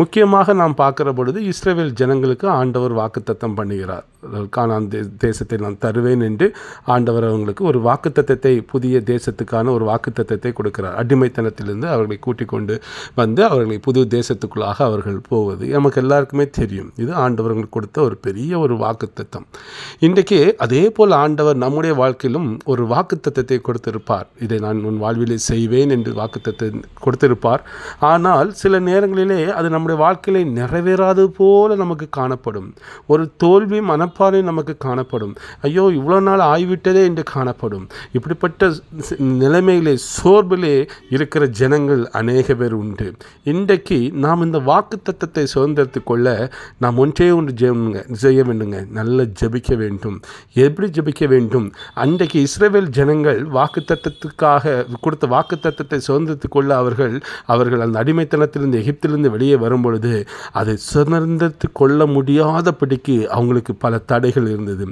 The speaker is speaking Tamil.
முக்கியமாக நாம் பார்க்கிற பொழுது இஸ்ரவேல் ஜனங்களுக்கு ஆண்டவர் வாக்குத்தத்தம் பண்ணுகிறார். கானான் தேசத்தை நான் தருவேன் என்று ஆண்டவர் அவங்களுக்கு ஒரு வாக்குத்தத்தத்தை, புதிய தேசத்துக்கான ஒரு வாக்குத்தத்தத்தை கொடுக்கிறார். அடிமைத்தனத்திலிருந்து அவர்களை கூட்டிக் கொண்டு வந்து அவர்களை புது தேசத்துக்குள்ளாக அவர்கள் போவது நமக்கு எல்லாருக்குமே தெரியும். இது ஆண்டவர்களுக்கு கொடுத்த ஒரு பெரிய ஒரு வாக்குத்தத்தம். இன்றைக்கு அதே போல் ஆண்டவர் நம்முடைய வாழ்க்கையிலும் ஒரு வாக்குத்தத்தத்தை கொடுத்திருப்பார். இதை நான் உன் வாழ்விலே செய்வேன் என்று வாக்குத்தத்தை கொடுத்திருப்பார். ஆனால் சில நேரங்களிலே அது நம்முடைய வாழ்க்கையிலே நிறைவேறாது போல நமக்கு காணப்படும். ஒரு தோல்வி மனப்பாறை நமக்கு காணப்படும். ஐயோ இவ்வளோ நாள் ஆய்விட்டதே என்று காணப்படும். இப்படிப்பட்ட நிலைமையிலே சோர்விலே இருக்கிற ஜனங்கள் அநேக பேர் உண்டு. இன்றைக்கு நாம் இந்த வாக்குத்தத்தத்தை சுதந்திரத்து கொள்ள நாம் ஒன்றே ஒன்று செய்ய வேண்டுங்க, நல்ல ஜெபிக்க வேண்டும். எப்படி ஜெபிக்க வேண்டும்? அன்றைக்கு இஸ்ரவேல் ஜனங்கள் வாக்குத்தத்தத்துக்காக கொடுத்த வாக்குத்தத்தத்தை சுதந்திரத்து கொள்ள அவர்கள் அந்த அடிமைத்தனத்திலிருந்து எகிப்திலிருந்து வெளியே வரும்பொழுது அதை சுதந்திரத்து கொள்ள முடியாதபடிக்கு அவங்களுக்கு பல தடைகள் இருந்தது.